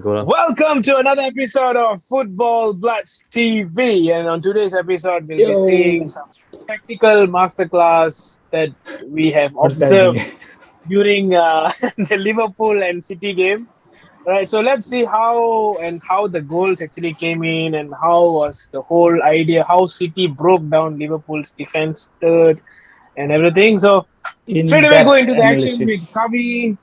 Go on. Welcome to another episode of Football Bloods TV. And on today's episode, we'll be seeing Yo. some tactical masterclass that we have What's that observed mean? during the Liverpool and City game. Right, so let's see how the goals actually came in and how was the whole idea, how City broke down Liverpool's defense third and everything. So straight away go In-depth into the action with analysis. Kavi,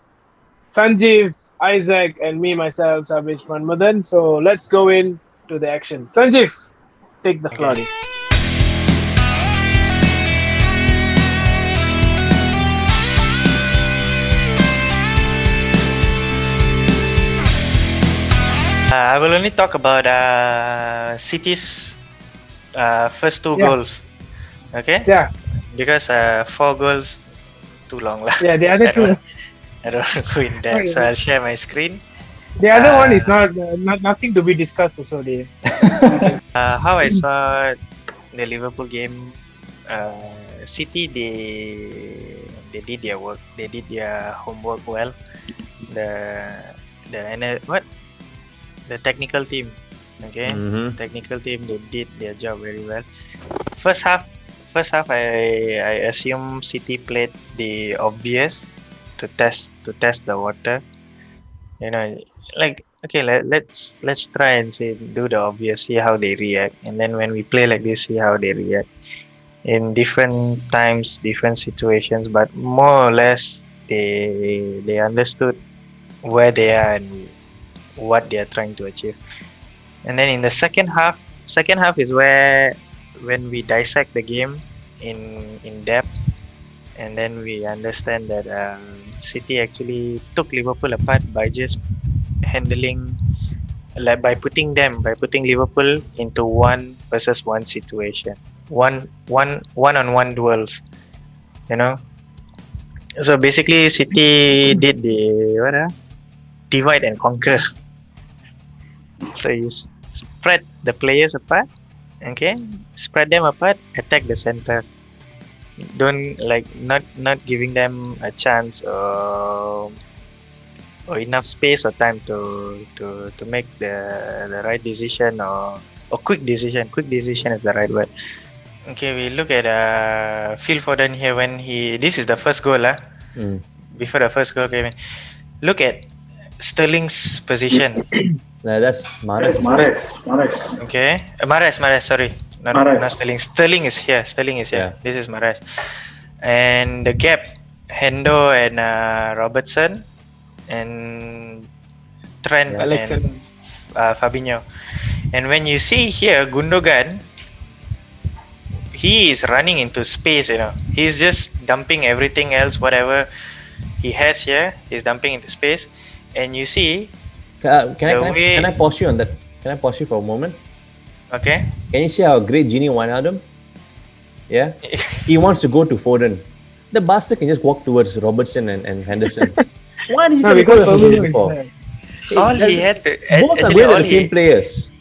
Sanjeev, Isaac, and me, myself, Sabesh, Manmathan. So let's go in to the action. Sanjeev, take the floor. Okay. I will only talk about City's first two Yeah. goals. Okay? Yeah, Because 4 goals too long lah. yeah. The other two, I don't want to go in depth, so I'll share my screen. the other one is not nothing to be discussed. Also, there. How I saw the Liverpool game, City they did their work. They did their homework well. The technical team, okay, technical team they did their job very well. First half I assume City played the obvious to test the water. You know, like okay, let's try and do the obvious, see how they react, and then when we play like this, see how they react in different times, different situations. But more or less, they understood where they are and what they are trying to achieve. And then in the second half is where when we dissect the game in depth, and then we understand that City actually took Liverpool apart by just handling, like by putting Liverpool into 1 versus 1 situation, one-on-one duels, you know. So basically, City did the divide and conquer. So you spread the players apart, okay? Spread them apart, attack the center. Don't not giving them a chance or enough space or time to make the right decision or quick decision. Quick decision is the right word. Okay, we look at Phil Foden here when this is the first goal before the first goal came in. Look at Sterling's position. That's Mahrez. Okay, Mahrez. Sorry, not Sterling. Sterling is here. Yeah. This is Mahrez, and the gap, Hendo and Robertson, and Trent Alexander. and Fabinho. And when you see here, Gundogan, he is running into space. You know, he's just dumping everything else, whatever he has here. He's dumping into space, and you see. Can I pause you on that? Can I pause you for a moment? Okay. Can you see how great Gini Wijnaldum? Yeah, he wants to go to Foden. The bastard can just walk towards Robertson and Henderson. Why did he try to go to Foden for? All he had to, Both are the same players.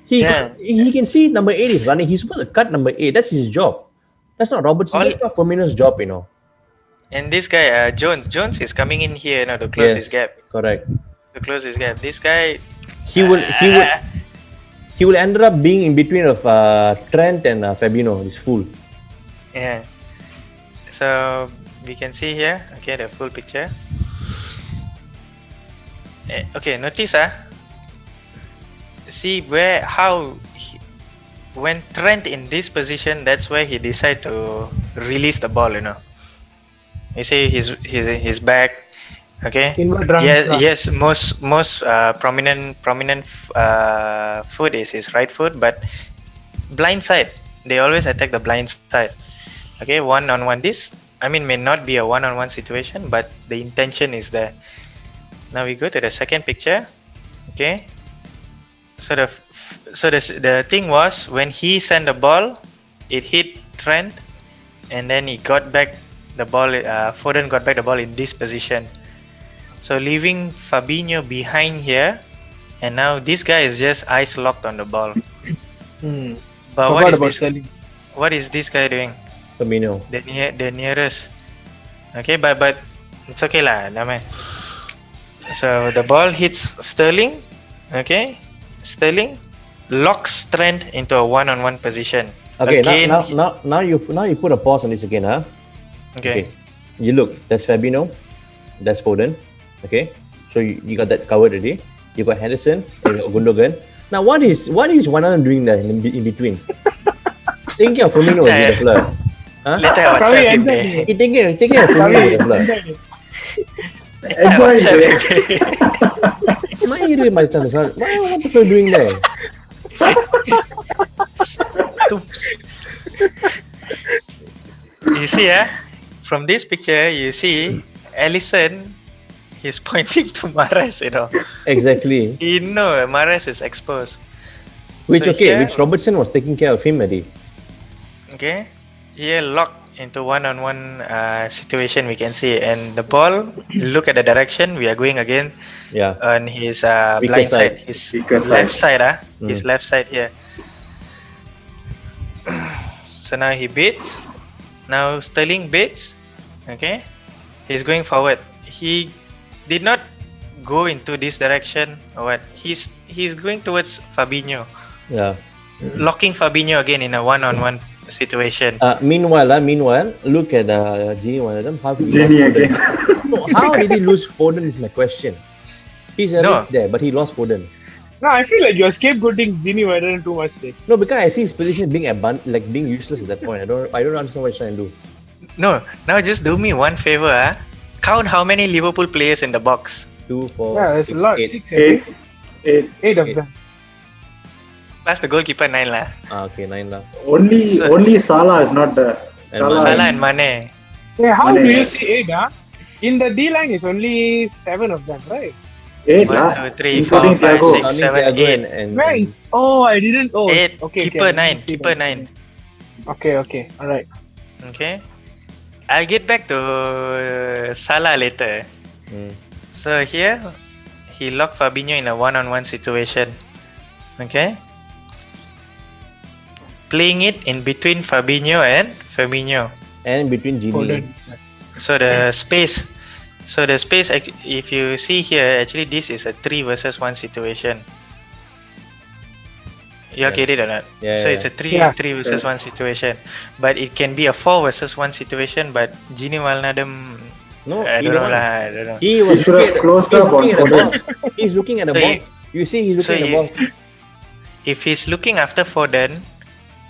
He Yeah. he can see number 8 is running. He's supposed to cut number 8. That's his job. That's not Robertson. That's not Firmino's job, you know. And this guy, Jones is coming in here now to close his gap. Correct. This guy, He will end up being in between of Trent and Fabinho. This fool. yeah. So we can see here, okay, the full picture. Okay, notice see when Trent in this position, that's where he decide to release the ball. You know, you see his back. Okay. Yes. Most prominent foot is his right foot, but blind side. They always attack the blind side. Okay, one-on-one. This may not be a one-on-one situation, but the intention is there. Now we go to the second picture. Okay. So the thing was when he sent the ball, it hit Trent, and then he got back the ball. Foden got back the ball in this position. So leaving Fabinho behind here, and now this guy is just eyes locked on the ball. But what is this guy doing? Firmino. The nearest. Okay, but it's okay lah, naman. So the ball hits Sterling, Okay, Sterling locks Trent into a one-on-one position. Okay, Again, now you put a pause on this again, huh? Okay. You look, there's Fabinho, there's Foden. Okay, so you got that covered already. You got Henderson, you got Gundogan. Now what is Wijnaldum doing there in between? Taking care of Firmino, is it the flirt? Huh? Later I Kavi, WhatsApp him enjoy there. He taking care of Firmino, the flirt. Later I WhatsApp him there. What the flirt doing there? You see, from this picture, you see Alisson. He's pointing to Mahrez, Exactly. He know Mahrez is exposed. Which So here- which Robertson was taking care of him already. Okay, here locked into one-on-one situation we can see, and the ball. Look at the direction we are going again. Yeah. On his Weaker blind side. side, his Weaker left side. side, his left side here. So now he beats. Now Sterling beats. Okay, he's going forward. He did not go into this direction or what. He's going towards Fabinho, Yeah. locking Fabinho again in a one-on-one situation. Meanwhile, look at Gini Wijnaldum. How did he Gini lost Foden? again. No, how did he lose Foden is my question. He's No. there, but he lost Foden. No, I feel like you're scapegoating Gini Wijnaldum too much. No, because I see his position being being useless at that point. I don't understand what he's trying to do. No, now just do me one favor. Count how many Liverpool players in the box. 2, 4, Yeah, there's 6, a lot. 8. 6, 8, 8. 8 of Eight. them. Plus the goalkeeper 9 lah. Okay, 9 lah. Only Salah is not there. And Salah and Mane. Yeah, how Mane. do you see 8? In the D line is only 7 of them, right? 8 1, lah. 2, 3, 4, Including 5, Thiago. 6, 7, 8. Where is? Oh, I didn't. Oh, 8. okay. Keeper okay, I 9. didn't see Keeper that. 9. Okay. All right. Okay. I'll get back to Salah later. So here, he locked Fabinho in a one-on-one situation. Okay. Playing it in between Fabinho and Firmino. And between Gini. Foden. So the space. If you see here, actually this is a 3 versus 1 situation. You Yeah. get it or not? Yeah, So yeah. it's a 3 Yeah. versus 1 situation. But it can be a 4 versus 1 situation. But Gini Wijnaldum, No, I he don't know don't. lah. I don't know. He was He should have closed up on Foden. He's looking at the So ball. he- You see, he's so looking at the he- ball. If he's looking after Foden,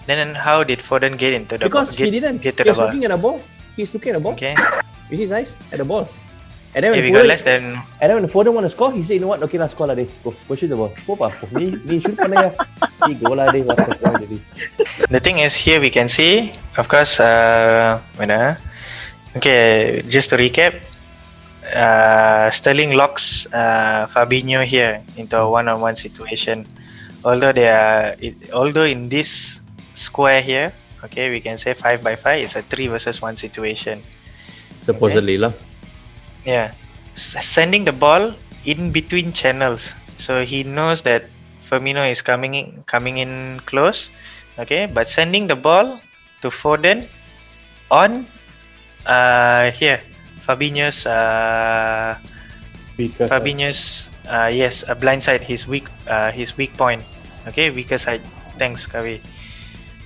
then how did Foden get into the Because ball? he didn't. Get to He the was ball. looking at the ball. He's looking at the ball. Okay. You see his eyes at the ball. And then If when we got Foden, less than when Foden want to score, he said, you know what? Okay, let's score lah, dey. Go shoot the ball. Go pa. Ni shoot panai ya. Ni go lah, dey. What's the point, dey? The thing is, here we can see, of course, okay, just to recap, Sterling locks Fabinho here into a one-on-one situation. Although in this square here, okay, we can say 5x5 is a 3 versus 1 situation. Supposedly lah. Yeah, sending the ball in between channels, so he knows that Firmino is coming in close. Okay, but sending the ball to Foden on here Fabinho's yes, a blind side, his weak point. Okay, weaker side. Thanks, Kavi.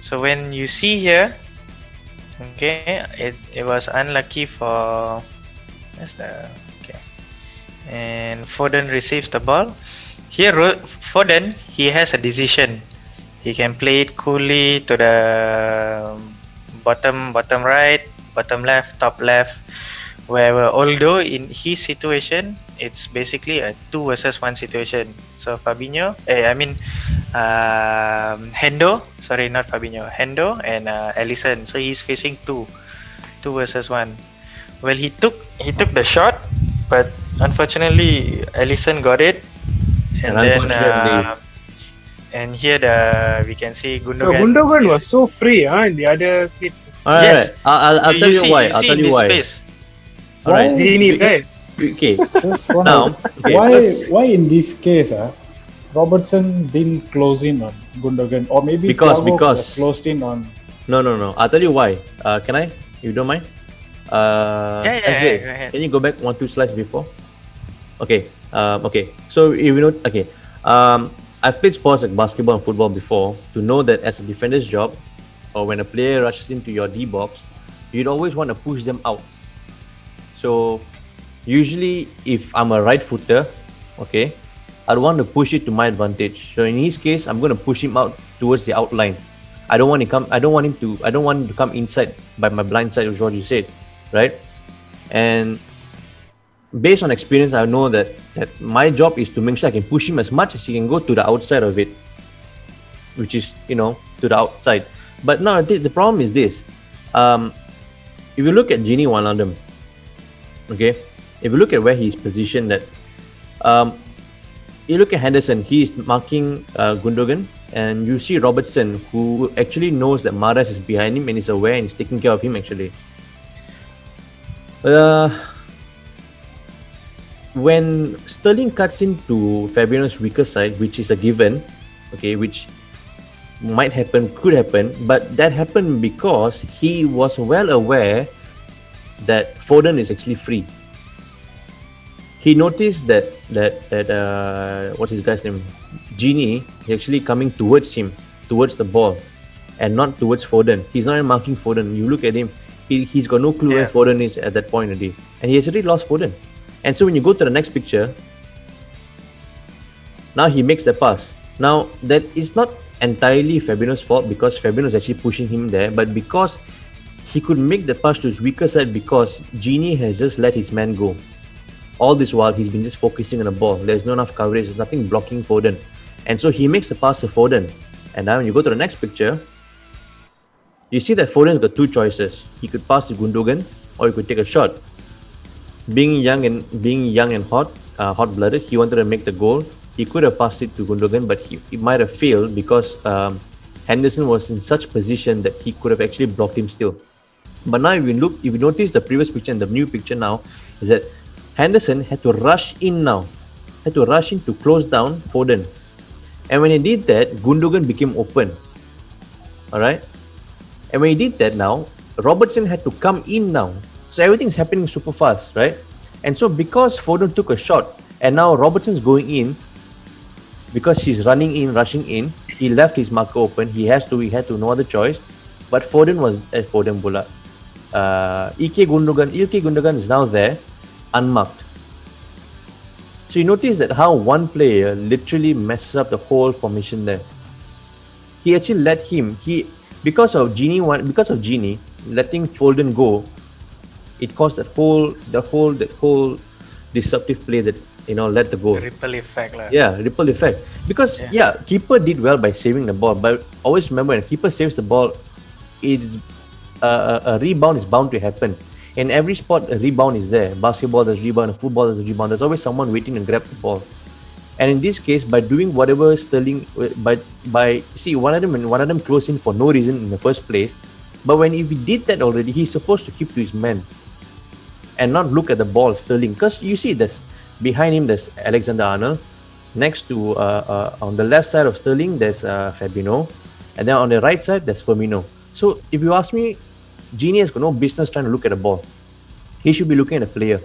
So when you see here, okay, it was unlucky for okay, and Foden receives the ball. Here, Foden, he has a decision. He can play it coolly to the bottom right, bottom left, top left, wherever. Although in his situation, it's basically a 2 versus 1 situation. So Fabinho, Hendo, sorry, not Fabinho, Hendo and Alisson. So he's facing 2 versus 1. Well, he took the shot, but unfortunately, Alisson got it, and then and here we can see Gundogan. Gundogan was so free, in the other clip. Yes. I'll tell you why. I'll tell you why. Space. Alright. Gini, right? Okay. Just one Now, okay, why in this case, Robertson didn't close in on Gundogan, or maybe Because- Thiago because- was closed in on. No. I'll tell you why. Can I? If you don't mind? Yeah, SJ, go ahead. can you go back 1-2 slides before? Okay. Okay. So if you know, okay. I've played sports like basketball and football before to know that as a defender's job, or when a player rushes into your D box, you'd always want to push them out. So usually, if I'm a right footer, okay, I'd want to push it to my advantage. So in his case, I'm going to push him out towards the outline. I don't want him to come inside by my blind side, which is what you said, right? And based on experience, I know that my job is to make sure I can push him as much as he can go to the outside of it, which is, to the outside. But now the problem is this. If you look at Gini Wijnaldum, okay, if you look at where he's positioned at, you look at Henderson, he's marking Gundogan, and you see Robertson, who actually knows that Mahrez is behind him and is aware and is taking care of him actually. When Sterling cuts into Fabinho's weaker side, which is a given, okay, which might happen, could happen, but that happened because he was well aware that Foden is actually free. He noticed that what's his guy's name? Gini is actually coming towards him, towards the ball, and not towards Foden. He's not even marking Foden. You look at him, he's got no clue where Foden is at that point already. And he has already lost Foden. And so when you go to the next picture, now he makes the pass. Now that is not entirely Fabinho's fault because Fabinho is actually pushing him there, but because he could make the pass to his weaker side because Gini has just let his man go. All this while, he's been just focusing on the ball. There's not enough coverage. There's nothing blocking Foden. And so he makes the pass to Foden. And now when you go to the next picture, you see that Foden's got two choices. He could pass to Gundogan or he could take a shot. Being young and hot-blooded, he wanted to make the goal. He could have passed it to Gundogan, but he might have failed because Henderson was in such position that he could have actually blocked him still. But now if you notice the previous picture and the new picture now, is that Henderson had to rush in to close down Foden. And when he did that, Gundogan became open. Alright? And when he did that now, Robertson had to come in now. So everything's happening super fast, right? And so because Foden took a shot, and now Robertson's going in, because he's rushing in, he left his marker open. He had no other choice. But Foden was Foden Bula. Ilkay Gundogan is now there, unmarked. So you notice that how one player literally messes up the whole formation there. He actually let him. Because of Gini letting Foden go, it caused that whole disruptive play that let the goal. Ripple effect lah. Yeah, ripple effect. Because keeper did well by saving the ball, but always remember when a keeper saves the ball, it's a rebound is bound to happen. In every sport, a rebound is there. Basketball, there's rebound. Football, there's rebound. There's always someone waiting to grab the ball. And in this case, by doing whatever Sterling, one of them closed in for no reason in the first place. But if he did that already, he's supposed to keep to his man and not look at the ball, Sterling. Because you see, behind him, there's Alexander-Arnold. Next to, on the left side of Sterling, there's Fabinho. And then on the right side, there's Firmino. So if you ask me, Gini has got no business trying to look at the ball. He should be looking at the player.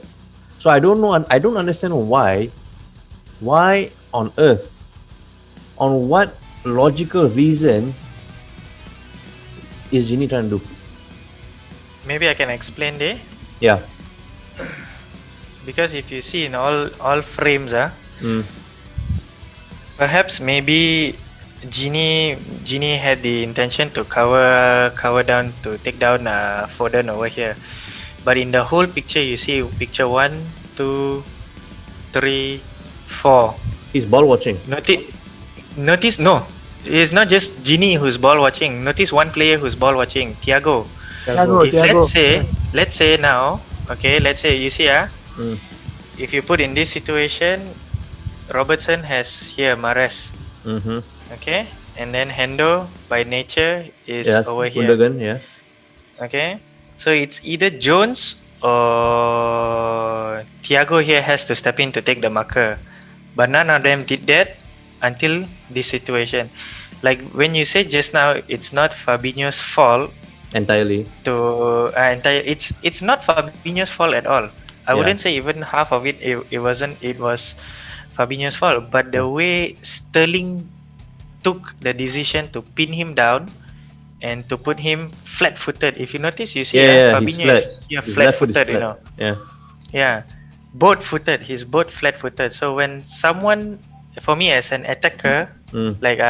So I don't know. I don't understand why on earth, on what logical reason is Gini trying to do? Maybe I can explain there. Yeah. Because if you see in all frames, perhaps maybe Gini had the intention to cover down to take down Foden over here, but in the whole picture you see picture 1, 2, 3, 4. He's ball watching. Notice no, it's not just Gini who's ball watching. Notice one player who's ball watching, Thiago. Let's say now, okay, let's say you see if you put in this situation, Robertson has here Mahrez. Okay, and then Hendo by nature is over here. Gundogan, yeah. Okay, so it's either Jones or Thiago here has to step in to take the marker, but none of them did that until this situation. Like when you said just now, it's not Fabinho's fault entirely. It's not Fabinho's fault at all. I wouldn't say even half of it. It wasn't. It was Fabinho's fault, but the way Sterling took the decision to pin him down and to put him flat-footed. If you notice, you see, he's Fabinho flat. is here His left foot is flat-footed, you flat. know. Yeah. Yeah, both-footed. He's both flat-footed. So when someone, for me as an attacker, like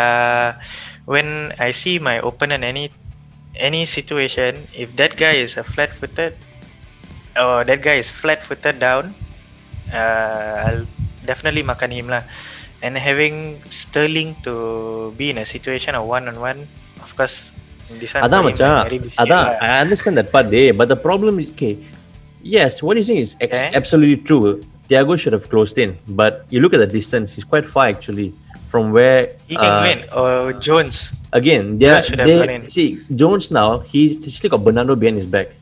when I see my opponent any situation, if that guy is a flat-footed or that guy is flat-footed down, I'll definitely makan him lah. And having Sterling to be in a situation of one-on-one, of course, this one Adan for him macam, very big Adan, lah. I understand that part there, but the problem is, okay, yes, what you're saying is Okay. absolutely true. Thiago should have closed in, but you look at the distance, he's quite far actually from where He can win, or Jones. again, Jones should have gone in. see Jones now, he's still got Bernardo behind his back,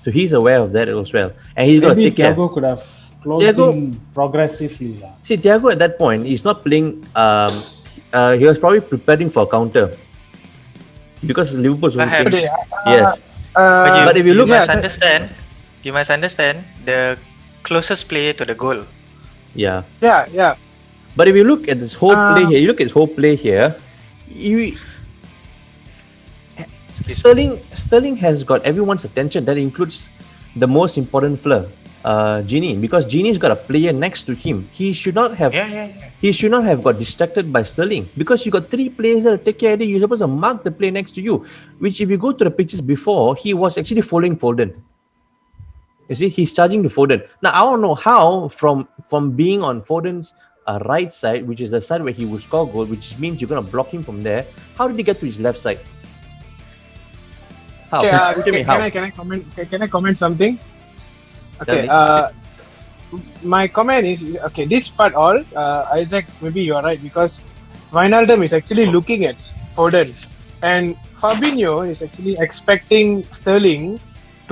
so he's aware of that as well, and he's got to Maybe take care. Thiago could have closed Thiago- in progressively. lah. See, Thiago at that point, he's not playing. He was probably preparing for a counter because Liverpool's only Perhaps. playing. Yes, But if you look- must understand, you must understand the closest player to the goal. yeah. Yeah. But if you look at this whole play here, you look at his whole play here. Sterling has got everyone's attention. That includes the most important player, Gini, because Gini's got a player next to him. He should not have. Yeah. He should not have got distracted by Sterling because you got three players that take care of it. You're supposed to mark the play next to you, which if you go to the pictures before, he was actually following Foden. You see, he's charging to Foden. Now, I don't know how from being on Foden's right side, which is the side where he would score goal, which means you're going to block him from there. How did he get to his left side? How? Okay, Tell me how. can I comment? Can I comment something? Okay. Tell My comment is okay. This part all, Isaac. Maybe you are right because Wijnaldum is actually looking at Foden, and Fabinho is actually expecting Sterling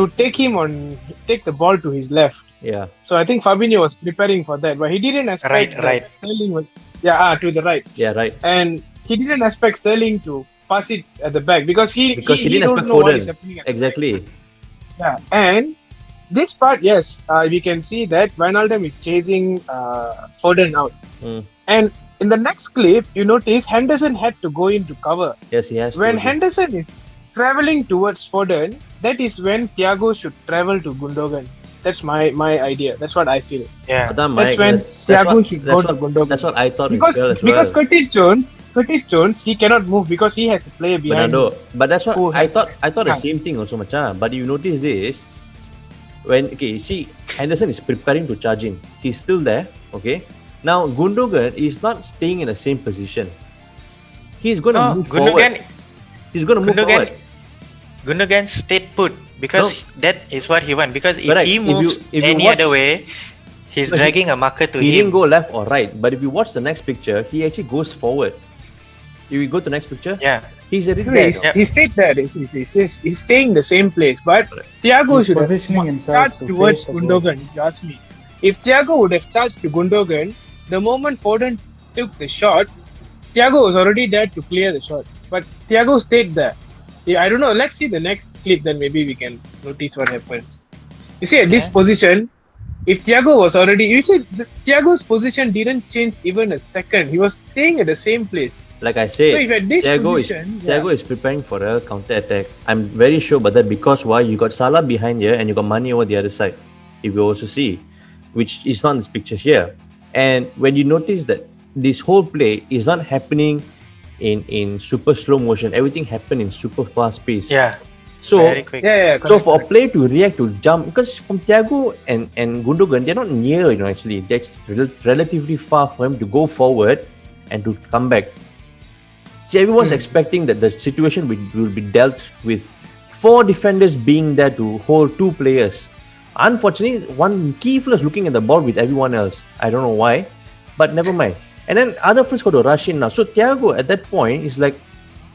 to take the ball to his left. Yeah. So I think Fabinho was preparing for that, but he didn't expect Right. that Sterling would. To the right. Yeah, right. And he didn't expect Sterling to pass it at the back because he didn't don't expect know what Foden. is happening at the back. Exactly. Yeah, and this part, yes, we can see that Wijnaldum is chasing Foden out. And in the next clip, you notice Henderson had to go in to cover. Yes, he has. When to. Henderson is traveling towards Foden, that is when Thiago should travel to Gundogan. That's my idea. That's what I feel. Yeah. Adam, That's when Thiago should go to Gundogan. That's what I thought Because as well. Curtis Jones, he cannot move because he has a player behind him. Bernardo. But that's what Who I has- thought. I thought the Yeah. same thing also, Macha. But you notice this when you see Henderson is preparing to charge in. He's still there. Okay. Now Gundogan is not staying in the same position. He's gonna move forward. He's gonna move forward. Gundogan stayed put because that is what he wants. Because if Correct. he moves If you any watch- other way, he's No, dragging a marker to He him. didn't go left or right. But if you watch the next picture, he actually goes forward. If you go to the next picture, Yeah. he's already No, there. he's, he stayed there. He's staying the same place, but Thiago He's should have positioning himself charged to towards face the Gundogan. If you ask me, if Thiago would have charged to Gundogan, the moment Foden took the shot, Thiago was already there to clear the shot. But Thiago stayed there. Yeah, I don't know. Let's see the next clip, then maybe we can notice what happens. You see, at this position, if Thiago was already, you see, Thiago's position didn't change even a second. He was staying at the same place. Like I said, So if at this position, Thiago is preparing for a counter attack. I'm very sure about that because why? You got Salah behind here and you got Mane over the other side. If you also see, which is not in this picture here. And when you notice that this whole play is not happening in super slow motion, everything happened in super fast pace. Yeah. So Very quick. yeah, so correct, for a correct. player to react to jump, because from Thiago and Gundogan, they're not near, actually. That's relatively far for him to go forward and to come back. See, everyone's expecting that the situation will be dealt with 4 defenders being there to hold 2 players. Unfortunately, one key player is looking at the ball with everyone else. I don't know why, but never mind. And then other players got to rush in now. So Thiago at that point is like,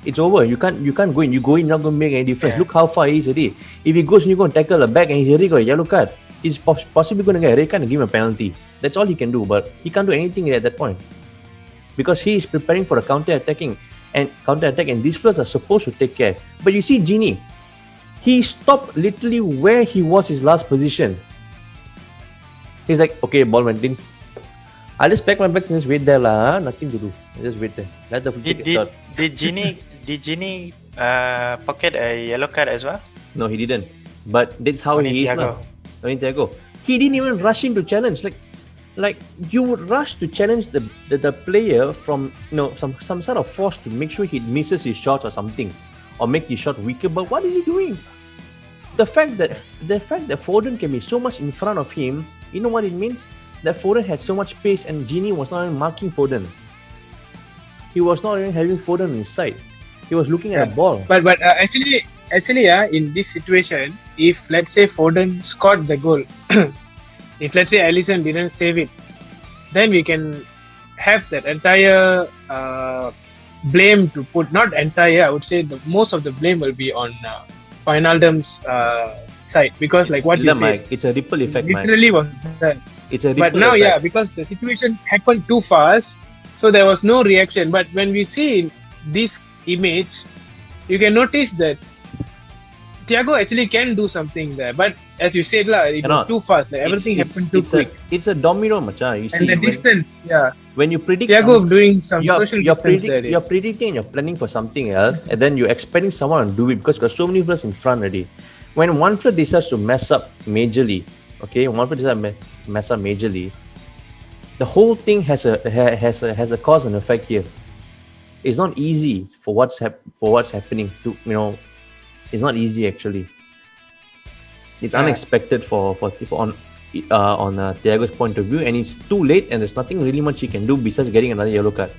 it's over. You can't go in. You go in, not going to make any difference. Yeah. Look how far he is already. If he goes and you go and tackle the back and he's already got a yellow card, he's possibly going to get a red card and give him a penalty. That's all he can do. But he can't do anything at that point because he is preparing for a counter attack, and these players are supposed to take care. But you see, Gini, he stopped literally where he was his last position. He's like, okay, ball went in. I'll just pack my bags and just wait there lah. Nothing to do. I'll just wait there. Let the Did ticket start. Gini pocket a yellow card as well? No, he didn't. But that's how Only he is Thiago. now. Only Thiago. He didn't even rush in to challenge. Like you would rush to challenge the player from some sort of force to make sure he misses his shots or something, or make his shot weaker. But what is he doing? The fact that Foden can be so much in front of him, you know what it means? That Foden had so much pace and Gini was not even marking Foden. He was not even having Foden in sight. He was looking at a ball. But actually, in this situation, if let's say Foden scored the goal, if let's say Alisson didn't save it, then we can have that entire blame to put. Not entire, I would say most of the blame will be on Wijnaldum's side, because like what you said, it's a ripple effect, literally was that. It's a ripple But now, effect. because the situation happened too fast, so there was no reaction. But when we see this image, you can notice that Thiago actually can do something there. But as you said, it was too fast. Like, everything happened too quick. It's a domino, macha. You see, And the distance, when you predict Thiago doing some social you're distance there. You're predicting and you're planning for something else, and then you're expecting someone to do it because there's so many players in front already. When one player decides to mess up majorly, the whole thing has a cause and effect here. It's not easy for what's happening to it's not easy actually. It's unexpected for on Thiago's point of view, and it's too late, and there's nothing really much he can do besides getting another yellow card.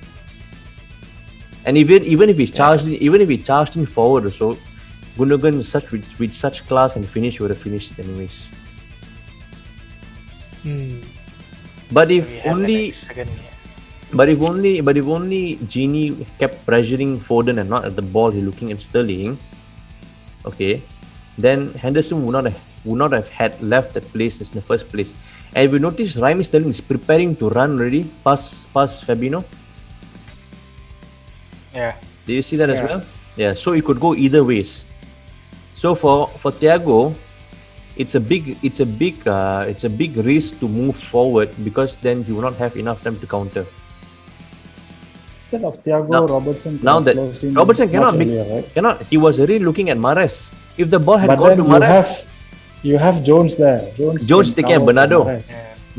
And even if he charged in forward or so, Gundogan with such class and finish would have finished it anyways. But if only Gini kept pressuring Foden and not at the ball, he's looking at Sterling, okay, then Henderson would not have had left that place in the first place. And if you notice, Raheem Sterling is preparing to run already past Fabinho. Yeah. Did you see that as well? Yeah. So it could go either ways. So for Thiago, it's a big risk to move forward, because then he will not have enough time to counter. Instead of Thiago, Robertson. Now that Robertson cannot. He was already looking at Mahrez. If the ball had gone to Mahrez, you have Jones there. Jones taking a Bernardo.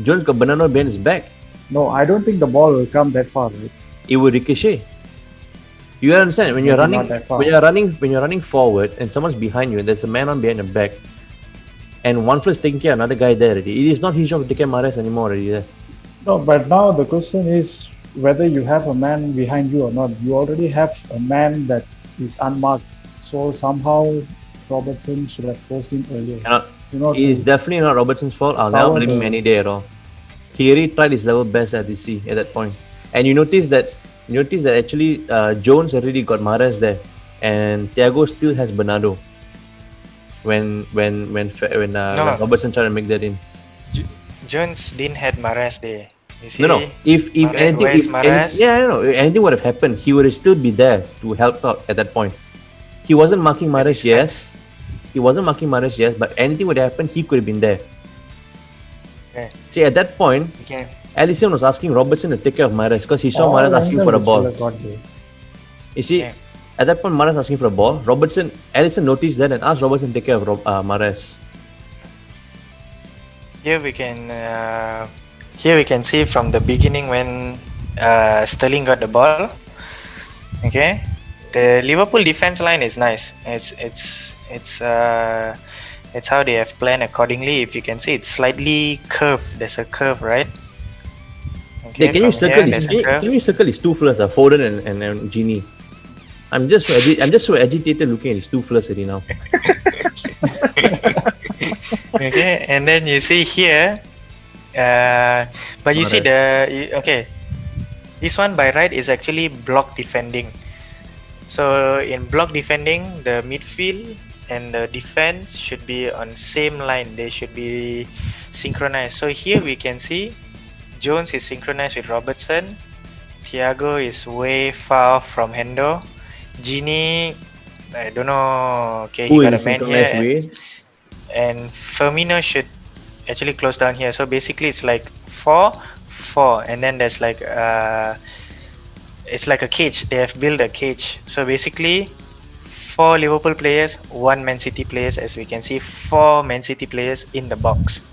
Jones got Bernardo behind his back. No, I don't think the ball will come that far. Right? It will ricochet. You understand? When you're running forward and someone's behind you and there's a man on behind your back, and one is taking care of another guy there already, it is not his job to take care of Mahrez anymore already there. No, but now the question is whether you have a man behind you or not. You already have a man that is unmarked, so somehow Robertson should have closed him earlier. It's definitely not Robertson's fault. I'll never blame him any day at all. He already tried his level best at that point. And you notice that actually Jones already got Mahrez there, and Thiago still has Bernardo. When Robertson tried to make that in, Jones didn't have Mahrez there. You see? No. If anything would have happened, he would still be there to help out at that point. He wasn't marking Mahrez, yes. But anything would happen, he could have been there. Okay. See, at that point, Alisson was asking Robertson to take care of Mahrez because he saw Mahrez asking for a ball. You see, at that point, Mahrez asking for a ball. Alisson noticed that and asked Robertson to take care of Mahrez. Here we can see from the beginning when Sterling got the ball. Okay, the Liverpool defense line is nice. It's how they have planned accordingly. If you can see, it's slightly curved. There's a curve, right? Okay, can you circle his two flares, Foden and Gini? I'm just so agitated looking at his two flares already now. Okay, and then you see here, but you see this one by right is actually block defending. So in block defending, the midfield and the defense should be on same line. They should be synchronized. So here we can see Jones is synchronized with Robertson. Thiago is way far from Hendo. Gini, I don't know. Okay, he got a man here. And Firmino should actually close down here. So basically it's like 4, 4, and then there's like it's like a cage. They have built a cage. So basically, 4 Liverpool players, 1 Man City players. As we can see, 4 Man City players in the box.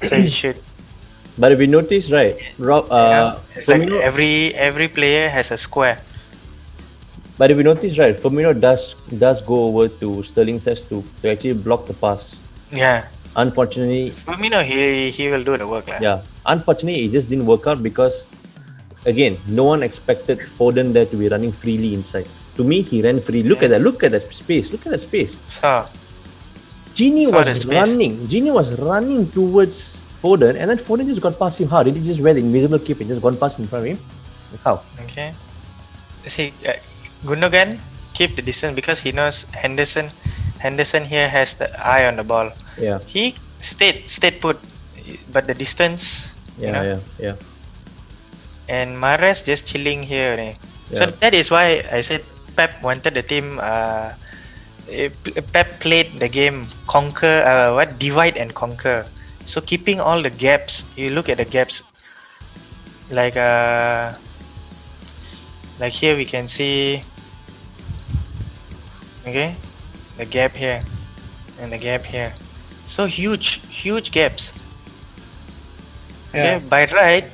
So it should. But if you notice, right, Rob, it's like Firmino, every player has a square. but if you notice, right, Firmino does go over to Sterling says to actually block the pass. Yeah. Unfortunately, Firmino, he will do the work. yeah. Unfortunately, it just didn't work out because, again, no one expected Foden there to be running freely inside. To me, he ran free. Look at that. Look at that space. Look at that space. So Gini Saw the was space. running. Gini was running towards Foden, and then Foden just got past him. How did he just wear the invisible cape and just gone past in front of him? How? okay. See, Gundogan keep the distance because he knows Henderson. Henderson here has the eye on the ball. Yeah. He stayed put, but the distance. Yeah. And Mahrez just chilling here. So Yeah. that is why I said Pep wanted the team. Pep played the game divide and conquer. So keeping all the gaps. You look at the gaps. Like here we can see. Okay, the gap here and the gap here. So huge gaps. Okay, by right,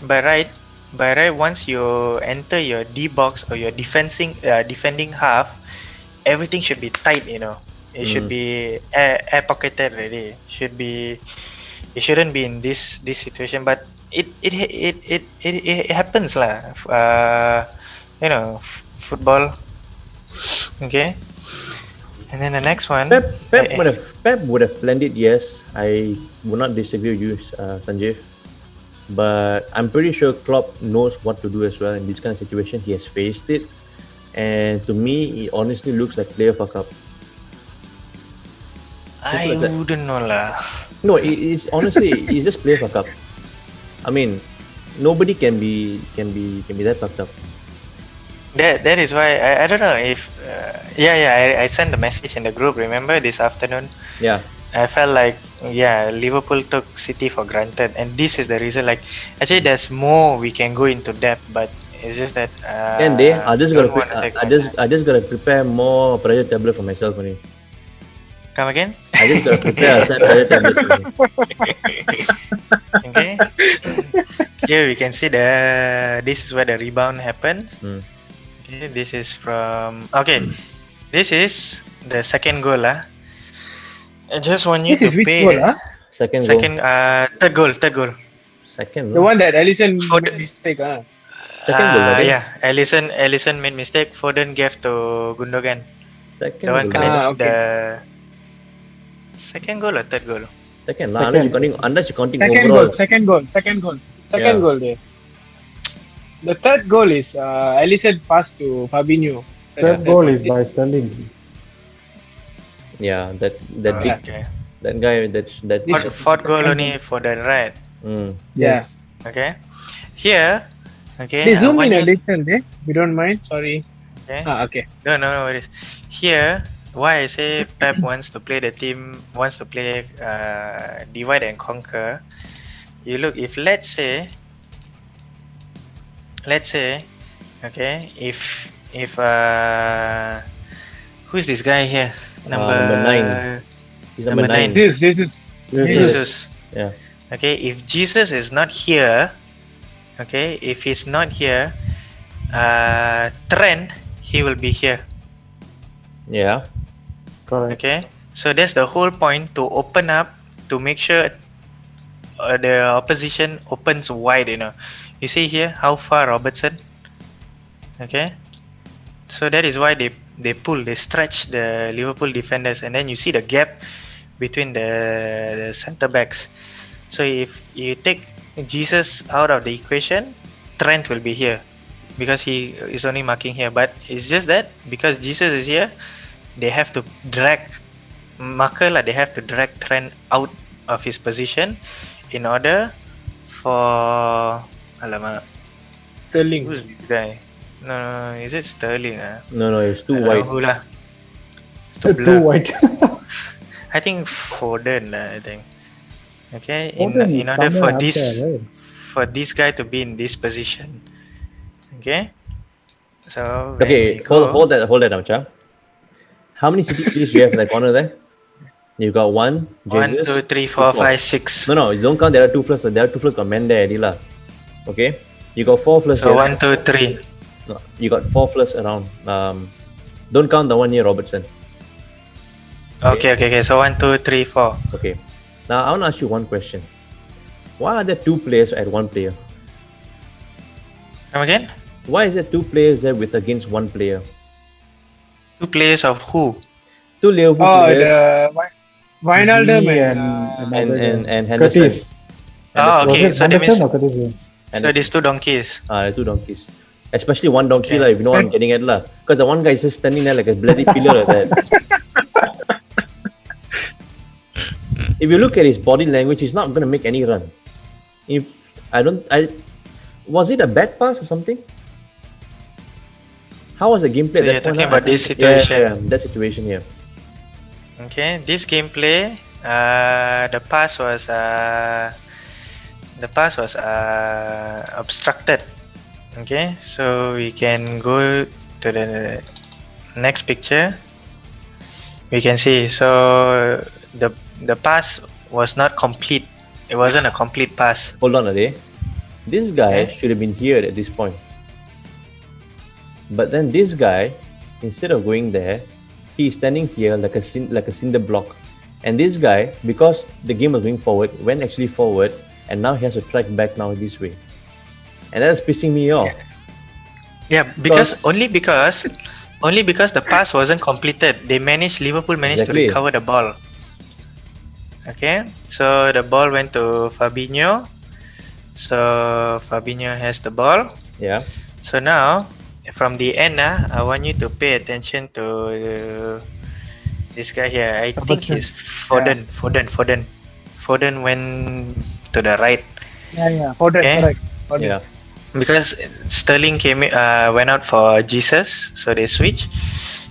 once you enter your D box or your defending half, everything should be tight, It should be air pocketed already. It shouldn't be in this situation, but it happens lah. Football. Okay. And then the next one, Pep would have planned it. Yes, I would not disagree with you, Sanjeev. But I'm pretty sure Klopp knows what to do as well in this kind of situation. He has faced it, and to me, it honestly looks like player fuck up. I wouldn't know lah. No, it's honestly it's just player fuck up. I mean, nobody can be that fucked up. That is why I don't know if I sent the message in the group. Remember this afternoon? Yeah. I felt like Liverpool took City for granted, and this is the reason. Like actually, there's more we can go into depth, but it's just that. I just gotta prepare more pressure tablet for myself only. Come again? I just gotta prepare a set pressure tablet for me. Okay. Here we can see this is where the rebound happens. Okay, this is from this is the second goal I just want you This to is which pay goal, Second third goal. Second. The one that Alisson Foden. made mistake, Second goal, I think. Alisson made mistake. Foden gave to Gundogan. Second The one goal. connected okay. the second goal or third goal? Second. Second. Unless you're counting Second overall. goal. Second goal there. The third goal is Alisson pass to Fabinho. That's Third the goal is by Sterling. Yeah, that Okay. that guy that. Fourth goal only for the right. Yes. Okay. Here. Okay. They zoom when in a you- little, if you don't mind. Sorry. Okay. Okay. No worries. Here, why I say Pep wants to play divide and conquer. You look, if let's say, okay, if who's this guy here? Number 9. He's number Number 9. This is Jesus. Yeah. Okay, if Jesus is not here, okay, if he's not here, Trent, he will be here. Yeah. Correct. Okay, so that's the whole point, to open up, to make sure the opposition opens wide. You see here how far Robertson. Okay, so that is why they stretch the Liverpool defenders, and then you see the gap between the center backs. So if you take Jesus out of the equation, Trent will be here because he is only marking here. But it's just that because Jesus is here, they have to drag they have to drag Trent out of his position in order for Sterling. who's this guy? No, is it Sterling? No, it's too I don't know wide. who lah. It's too Too blur. white. I think Foden lah, I think. Okay, Foden in is order for somewhere up this there, right? for this guy to be in this position. Okay. So when Okay, we go, hold that, Amcha. How many City players do you have in the corner there? You got one, 1, Jesus. 2, 3, 4, 5, 6. No, you don't count. There are two first. There are two first got men there, Adila. Okay, you got four first So here. 1, 2, 3. No, you got four first around. Don't count the one near Robertson. Okay. So 1, 2, 3, 4. Okay. Now I want to ask you one question. Why are there two players at one player? Come again? Why is there two players there with against one player? 2 players of who? Two Liverpool Oh, players Wijnaldum Gini and and Henderson. Curtis. Oh, Was okay. it So that Henderson means or Curtis? so these 2 donkeys. Two donkeys. Especially one donkey, Okay. like, if you know what I'm getting at. Because the one guy is just standing there like a bloody pillar like that. If you look at his body language, he's not going to make any run. Was it a bad pass or something? How was the gameplay? So you're talking about this situation. Yeah, that situation here. Okay, this gameplay, the pass was obstructed. Okay, so we can go to the next picture. We can see, so the pass was not complete. It wasn't a complete pass. Hold on a day. This guy Okay. should have been here at this point. But then this guy, instead of going there, he's standing here like a cinder block. And this guy, because the game was going forward, went actually forward, and now he has to track back now this way. And that's pissing me off. Yeah, only because the pass wasn't completed. Liverpool managed Exactly. to recover the ball. Okay, so the ball went to Fabinho. So Fabinho has the ball. Yeah. So now, from the end, I want you to pay attention to this guy here. I think he's Foden. Foden went to the right. yeah, Foden, Okay. correct. Foden. Yeah. Because Sterling went out for Jesus, so they switch.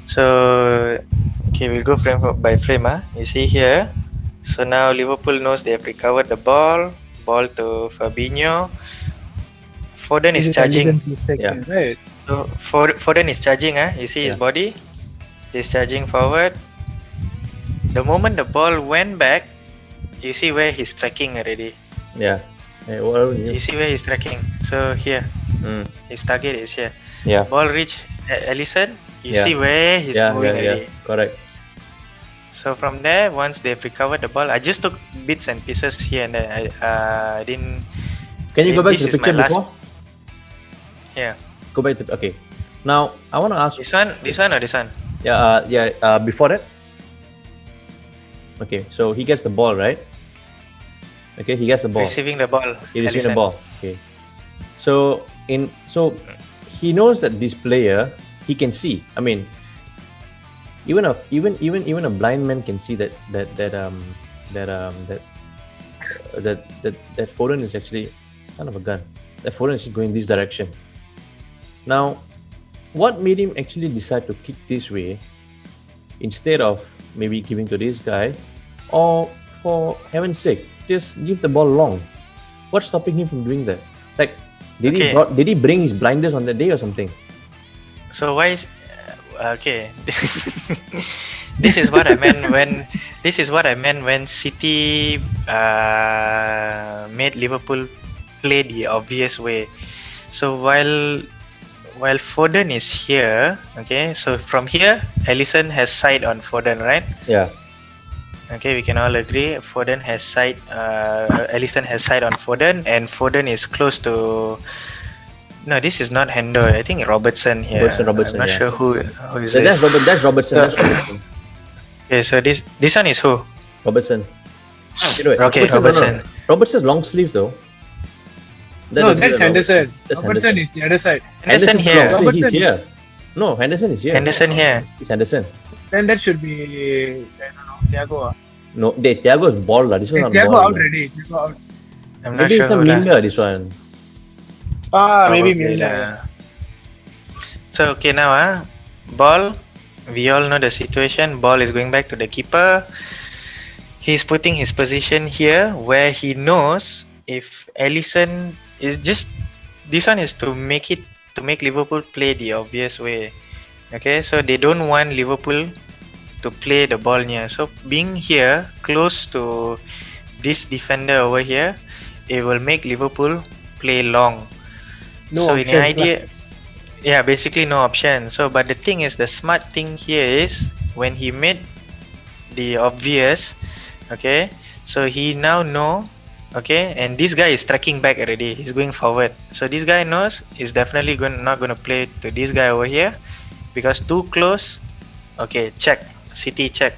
So okay, we'll go frame by frame. You see here. So now Liverpool knows they have recovered the ball. Ball to Fabinho. Foden This is charging. Alisson's mistake, Yeah. right? So Foden is charging. You see his Yeah. body. He's charging forward. The moment the ball went back, you see where he's tracking already. Yeah. Hey, what are You you? see where he's tracking. So here, Mm. his target is here. Yeah. Ball reach Alisson. You Yeah. see where he's moving already. Correct. So from there, once they've recovered the ball, I just took bits and pieces here and there. I didn't. Can you go back This to the is my picture last- before? Yeah. Go back to okay. Now I want to ask. This one or this one? Yeah. Before that. Okay, so he gets the ball, right? Okay, he gets the ball. Receiving the ball. He received the Alisson. ball. Okay. So he knows that this player he can see. I mean, even a blind man can see that Foden is actually kind of a gun. That Foden is going this direction. Now, what made him actually decide to kick this way instead of maybe giving to this guy, or for heaven's sake, just give the ball long? What's stopping him from doing that? Like, did he bring his blinders on that day or something? So why is okay? This is what I meant when City made Liverpool play the obvious way. So while Foden is here, okay, so from here Alisson has sight on Foden, right? Yeah. Okay, we can all agree Foden has sight. Alisson has sight on Foden, and Foden is close to. No, this is not Hendo. I think Robertson here. Robertson, I'm not yeah. sure who is So this. that's Robertson. That's Robertson. Okay, so this one is who? Robertson. Okay, Okay, Robertson. Robertson's long sleeve though. No, that's Henderson. That's Robertson Henderson. is the other side. Henderson Henderson's here. long sleeve, Robertson he's here. No, Henderson is here. Henderson here. It's Henderson. Then that should be, I don't know, Thiago. No, Thiago is ball. This one not Thiago ball. out already. Thiago out. I'm not Maybe sure it's a who that. Milner, this one. Maybe Probably Milner. lah. So okay now ball. We all know the situation. Ball is going back to the keeper. He's putting his position here where he knows if Alisson It's just this one is to make Liverpool play the obvious way. Okay, so they don't want Liverpool to play the ball near. So being here close to this defender over here, it will make Liverpool play long. No so in the options lah. idea, yeah, basically no option. So but the thing is, the smart thing here is when he made the obvious, okay, so he now know, okay, and this guy is tracking back already, he's going forward, so this guy knows he's definitely not going to play to this guy over here because too close. Okay, check, City check.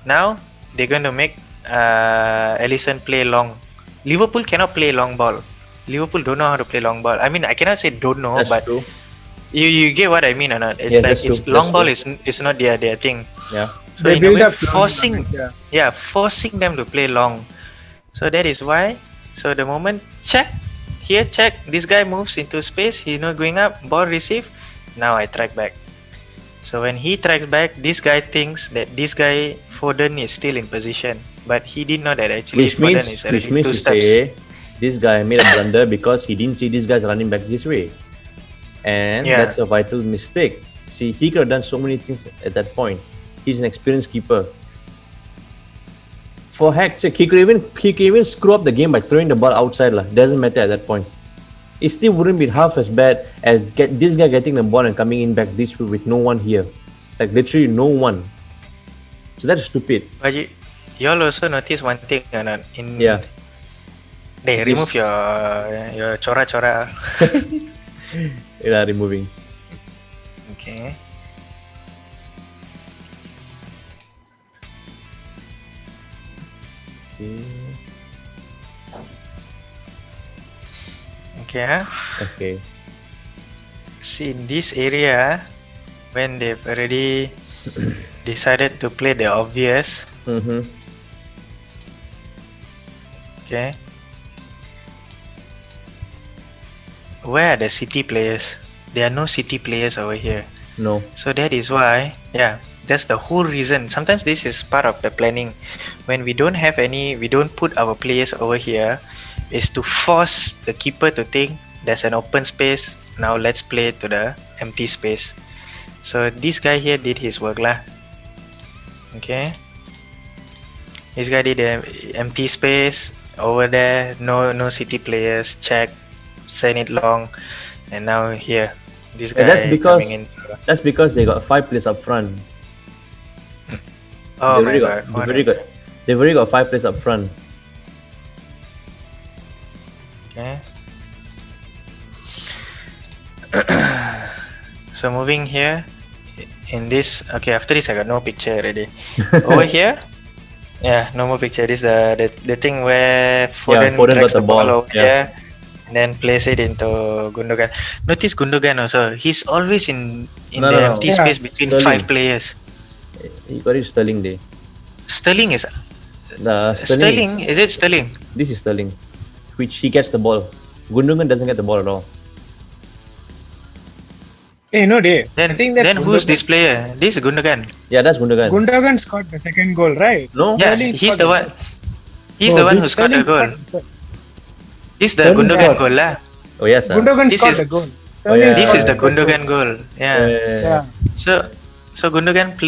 Now they're going to make Alisson play long. Liverpool cannot play long ball. Liverpool don't know how to play long ball. I mean, I cannot say don't know, That's but true. you get what I mean or not? It's Yeah, like that's it's true. long That's ball is not their thing. Yeah. So They in a build way, up slowly, forcing them to play long. So that is why. So the moment check, this guy moves into space, he's not going up, ball receive. Now I track back. So when he tracks back, this guy thinks that this guy Foden is still in position, but he did not that actually Which Foden means, is already which means 2 to steps. say this guy made a blunder because he didn't see these guys running back this way, and Yeah. that's a vital mistake. See, he could have done so many things at that point. He's an experienced keeper. For heck's sake, he could even screw up the game by throwing the ball outside. Doesn't matter at that point. It still wouldn't be half as bad as this guy getting the ball and coming in back this way with no one here. Like literally no one. So that's stupid. But you all also notice one thing or not? Yeah. They remove your chora. Yeah, removing. Okay. Okay. Okay. See, in this area, when they've already decided to play the obvious, Mm-hmm. okay, where are the City players? There are no City players over here. No. So that is why, yeah, that's the whole reason. Sometimes this is part of the planning. When we don't have any, we don't put our players over here, is to force the keeper to think there's an open space. Now let's play to the empty space. So this guy here did his work lah. Okay. This guy did the empty space over there. No City players. Check. Send it long. And now here, this guy That's because coming in. that's because they got 5 players up front. Oh my They've god. they've already got 5 players up front. Okay. So moving here in this, okay, after this I got no picture already. Over here, yeah, no more picture. This is the thing where Foden Foden drags got the the ball ball, over here and then plays it into Gundogan. Notice Gundogan also, he's always in No, the no, no. empty Yeah. space between Sterling. 5 players. You got it, Sterling there. Sterling is Sterling. Is it Sterling? This is Sterling, which he gets the ball. Gundogan doesn't get the ball at all. Hey, no day. Then I think that's who's Gundogan. this player? This is Gundogan. Yeah, that's Gundogan. Gundogan scored the second goal, right? No? Yeah, Sterling he's scored the one. He's Oh, the one this who scored the Sterling goal. scored- This is the Sterling Gundogan scored. goal lah. Oh yes, sir. Gundogan This scored is- the goal. Oh, yeah. This is the scored Gundogan goal. Yeah. Yeah. So Gundogan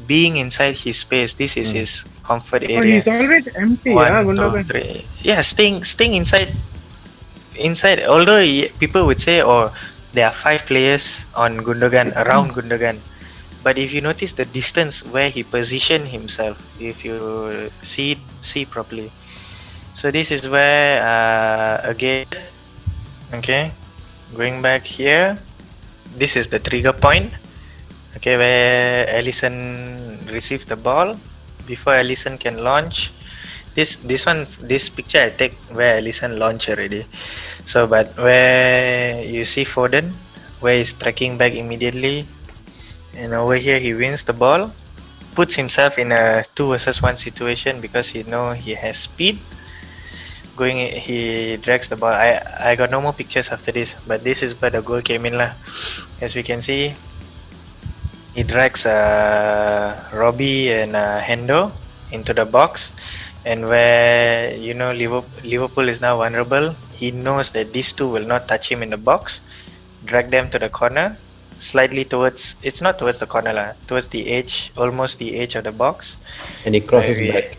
being inside his space. This is his comfort Oh, area. he's always empty, 1, 2, Gundogan. 3. Yeah, staying inside. Although people would say, oh, there are 5 players on Gundogan, around Gundogan. But if you notice the distance where he positioned himself, if you see properly. So this is where again, okay, going back here, this is the trigger point. Okay, where Alisson receives the ball before Alisson can launch. This picture I take where Alisson launch already. So but where you see Foden, where he's tracking back immediately, and over here he wins the ball, puts himself in a 2 versus 1 situation because he know he has speed. He drags the ball. I got no more pictures after this, but this is where the goal came in lah. As we can see, he drags Robbie and Hendo into the box, and where Liverpool is now vulnerable, he knows that these two will not touch him in the box, drag them to the corner, slightly towards, it's not towards the corner lah, towards the edge, almost the edge of the box. And he crosses Maybe. back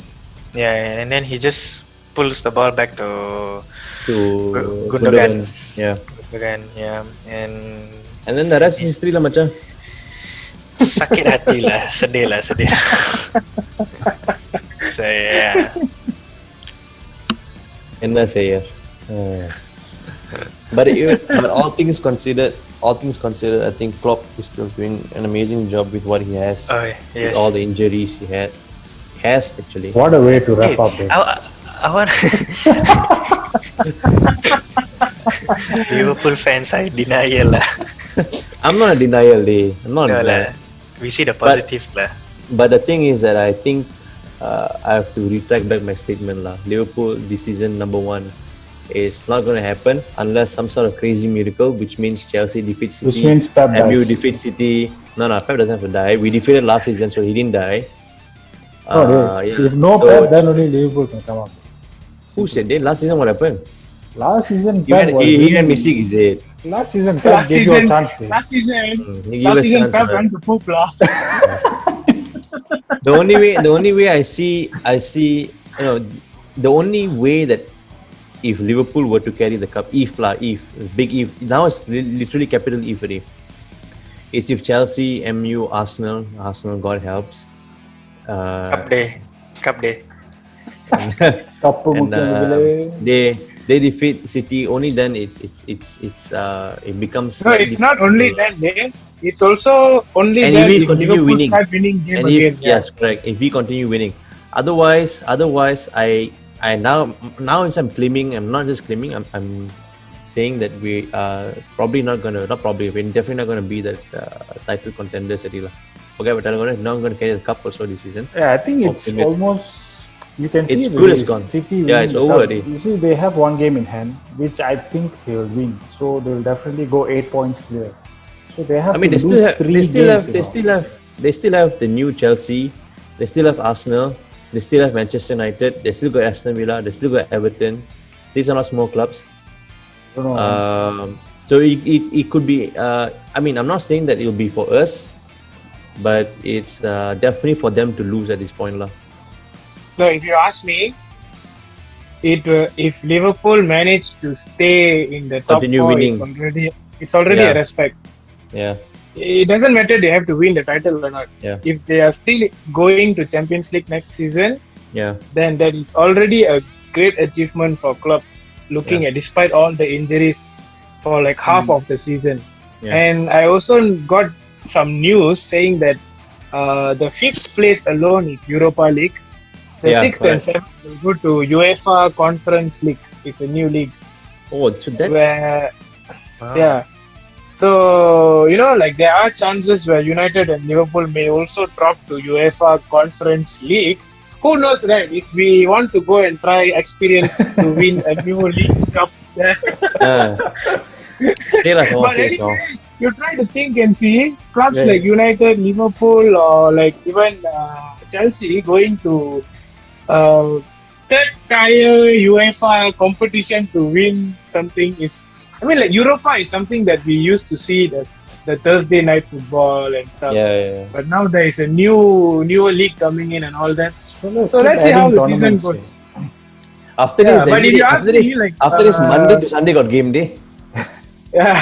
Yeah, and then he just pulls the ball back to to Gundogan. Yeah. Gundogan, yeah. And then the rest is history lah macam. Sakit hati lah, sedih lah. So yeah. Enna say but all things considered, I think Klopp is still doing an amazing job with what he has. Oh, yes. With all the injuries he has actually. What a way to wrap up this. I want Liverpool fans, I denial lah. I'm not a denial, I'm not No denial. lah. We see the positives lah. But the thing is that I think I have to retract back my statement lah. Liverpool this season number 1 is not going to happen unless some sort of crazy miracle, which means Chelsea defeats City, Which means Pep MU dies. defeats City. No, Pep doesn't have to die. We defeated last season, so he didn't die. If no Pep, then only Liverpool can come up. Who said that? Last season what happened? Last season, He Pep was had winning. Messi, is it? Last season, Pep gave you a chance. Last season, He gave us chance, Pep right? went to poop lah. The only way I see, the only way that if Liverpool were to carry the cup, big if, now it's literally capital if already, is if Chelsea, MU, Arsenal, God helps. Cup day. They defeat City, only then it becomes. No, it's not only that day. It's also only And that if we if continue Liverpool winning. start winning game And again. yes, correct. If we continue winning, otherwise, I now as I'm claiming, I'm not just claiming. I'm saying that we are probably not gonna, not probably, we're definitely not gonna be that title contenders at Ila. Forget about that. We're not gonna carry the cup also this season. Yeah, I think it's Optimate. almost. You can see It's good as the gone. City Yeah, winning it's the over cup. already. You see, they have one game in hand, which I think they'll win. So they'll definitely go 8 points clear. So they have I mean, to lose 3 games. they still have the new Chelsea, they still have Arsenal, they still have Manchester United, they still got Aston Villa, they still got Everton. These are not small clubs. I don't know. So it could be. I mean, I'm not saying that it'll be for us, but it's definitely for them to lose at this point, lah. So if you ask me, if Liverpool manage to stay in the top Continue 4, winning. it's already Yeah. a respect. Yeah, It doesn't matter they have to win the title or not. Yeah. If they are still going to Champions League next season, yeah, then that is already a great achievement for club. Looking at despite all the injuries for like half of the season, Yeah. and I also got some news saying that the 5th place alone is Europa League. The Yeah, 6th and 7th will go to UEFA Conference League. It's a new league Oh, so that. where Wow. yeah. So like there are chances where United and Liverpool may also drop to UEFA Conference League. Who knows, right? If we want to go and try experience to win a new league cup, They lah, but say anyway, so. you try to think and see clubs Yeah. like United, Liverpool, or like even Chelsea going to third tier UEFA competition to win something is. I mean, like Europa is something that we used to see as the Thursday night football and stuff. Yeah. But now there is a newer league coming in and all that. So keep let's see how adding the season tournaments, goes. After Yeah, this, but if you ask me, like after this Monday to Sunday got game day. yeah.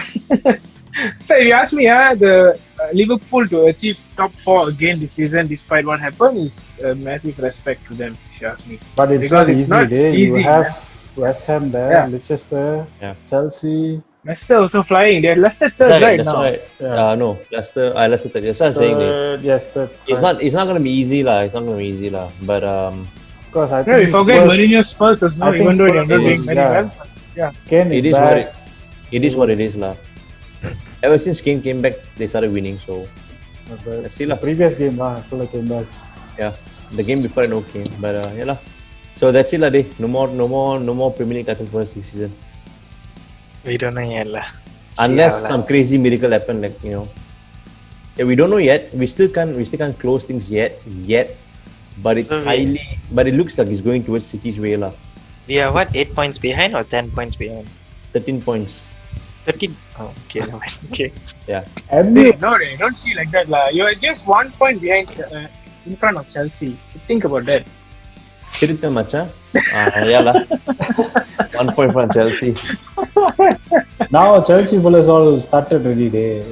So if you ask me, the Liverpool to achieve top 4 again this season, despite what happened, is a massive respect to them. If you ask me, But it's because not it's easy. not You easy, have West Ham there, Yeah. Leicester, Yeah. Chelsea. Leicester also flying. They're Leicester third right That's now. why. Yeah. No, Leicester. Leicester. That's what I'm saying. Third, yes, third. It's not gonna be easy lah. It's not gonna be easy lah. But Because I No, think we forget Spurs- Mourinho's Spurs as well, I think even though they're Spurs not doing is- very yeah. well. Kane it is is back. it is what it is lah. Ever since Kane came back, they started winning. So But let's see the lah. previous game, Fuller came back. Yeah, the game before I know came. But yeah lah. So that's it lah. No more Premier League title for us this season. We don't know yet lah. Unless some crazy miracle happen, like Yeah, we don't know yet. We still can't close things yet. But it's So but it looks like it's going towards City's way lah. We are what, 8 points behind or 10 points behind? 13 points. 13. Oh, okay, never mind. Okay. MU, No, don't see like that, lah. You're just 1 point behind in front of Chelsea. So think about that. Tirutha Macha. Yeah, lah. 1 point from Chelsea. now Chelsea fellas all started already.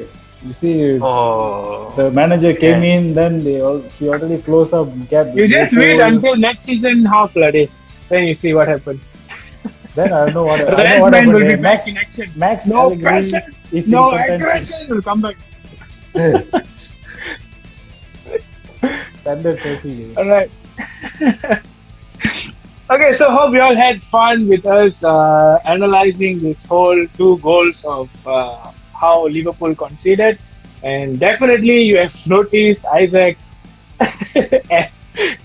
You see, Oh. the manager came in, then he already closed up gap. You just wait until next season half, lady. Then you see what happens. Then I know what Redman happened will there. be back in action. Max No Allegri pressure. is No in contention. aggression will come back. Standard Chelsea. All right. Okay, so hope you all had fun with us analyzing this whole 2 goals of how Liverpool conceded, and definitely you have noticed Isaac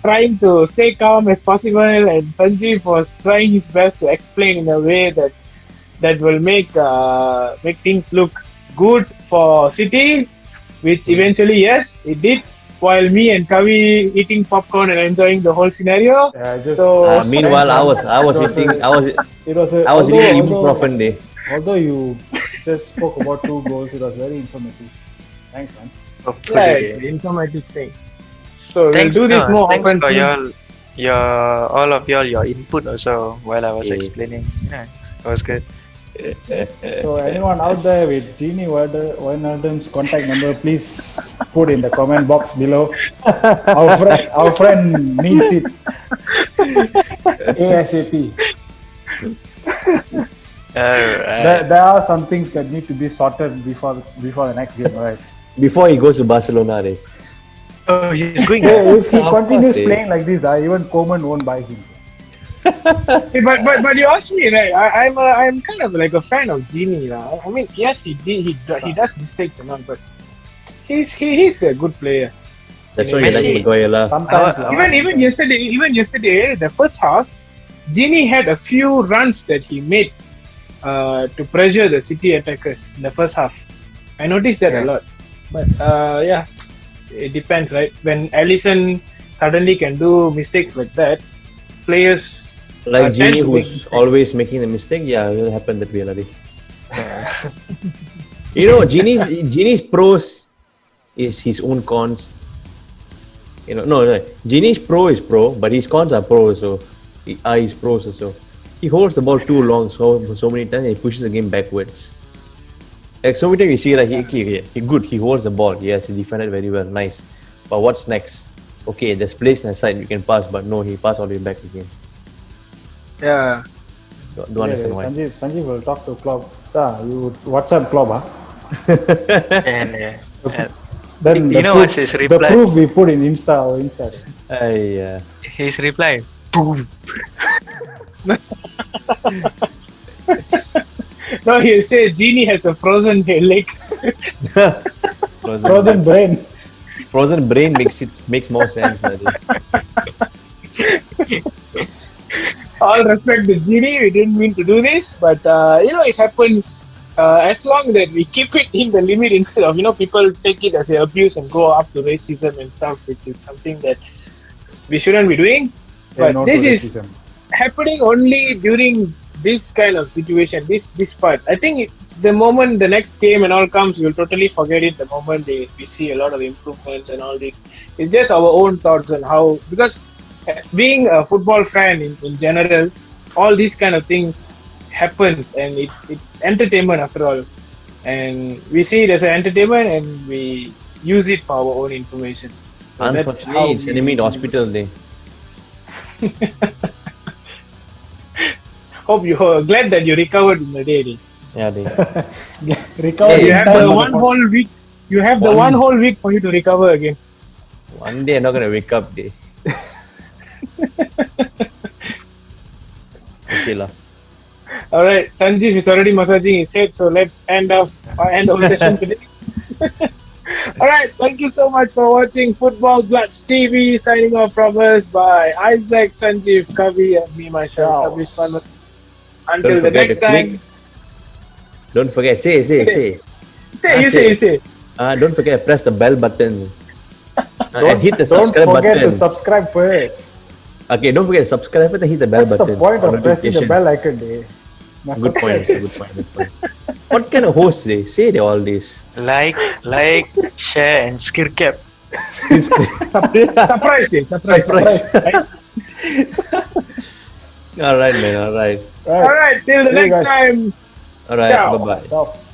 trying to stay calm as possible, and Sanjeev was trying his best to explain in a way that will make things look good for City, which eventually, yes, it did. While me and Kavi eating popcorn and enjoying the whole scenario. So Meanwhile, I was eating ibuprofen day. Although you just spoke about 2 goals, it was very informative. Thanks, man. Yeah, it's an informative thing. So Thanks, we'll do this more thanks often. for all of your input also while I was explaining. Yeah, it was good. So anyone out there with Gini Wijnaldum's contact number, please put in the comment box below. Our friend needs it ASAP. Alright. There are some things that need to be sorted before the next game, right? Before he goes to Barcelona, right? Oh, he's going. If he Of continues course, playing like this, even Koeman won't buy him. But you asked me, right? I'm kind of like a fan of Gini. I mean, yes, he does mistakes and all, but he's a good player. That's why you like Maguire lah. Sometimes, Even yesterday, the first half, Gini had a few runs that he made to pressure the City attackers in the first half. I noticed that a lot. But yeah, it depends, right? When Alisson suddenly can do mistakes like that, players Like tend Gini, to make who's always making the mistake, yeah, it will happen that way already. You know, Gini's pros is his own cons. You know, no, Gini's pro is pro, but his cons are pro also. His pros also. He holds the ball too long, so many times he pushes the game backwards. Like so many times you see like he holds the ball. Yes, he defended very well, nice. But what's next? Okay, there's place on the side you can pass, but no, he passed all the way back again. Yeah. Don't understand why. Sanjeev will talk to Klopp. You WhatsApp Klopp, huh? And Then you know what's his reply? The proof we put in Insta. His reply, boom. No, he says Gini has a frozen leg. Frozen brain. Frozen brain makes more sense. All respect to Gini, we didn't mean to do this, but it happens as long that we keep it in the limit instead of people take it as an abuse and go after racism and stuff, which is something that we shouldn't be doing. But this is happening only during this kind of situation, this part. I think the moment the next game and all comes, we'll totally forget it the moment we see a lot of improvements and all this. It's just our own thoughts on how, because being a football fan in general, all these kind of things happens, and it's entertainment after all. And we see it as an entertainment and we use it for our own information. So unfortunately, it's enemy hospital day. Hope you're glad that you recovered in the day. Yeah, they. Recovered. You have the one whole week. You have the one whole week for you to recover again. One day I'm not gonna wake up day. Okay lah. All right, Sanjeev is already massaging his head, so let's end our session today. All right, thank you so much for watching Football Bluds TV. Signing off from us by Isaac, Sanjeev, Kavi, and me myself, Sabesh. Until the next time. Don't forget, say. Say. Don't forget to press the bell button. And hit the subscribe button. Don't forget to subscribe first. Okay, don't forget to subscribe and hit the bell That's button. the point for of pressing the notification. bell icon, eh? Good point. Good point. Good point. What kind of hosts they say they all this? Like, share, and skill cap. Surprise, eh? Surprise. Surprise. All right, man. All right. All right, till the See you next guys. time. All right. Ciao. Bye bye. Ciao.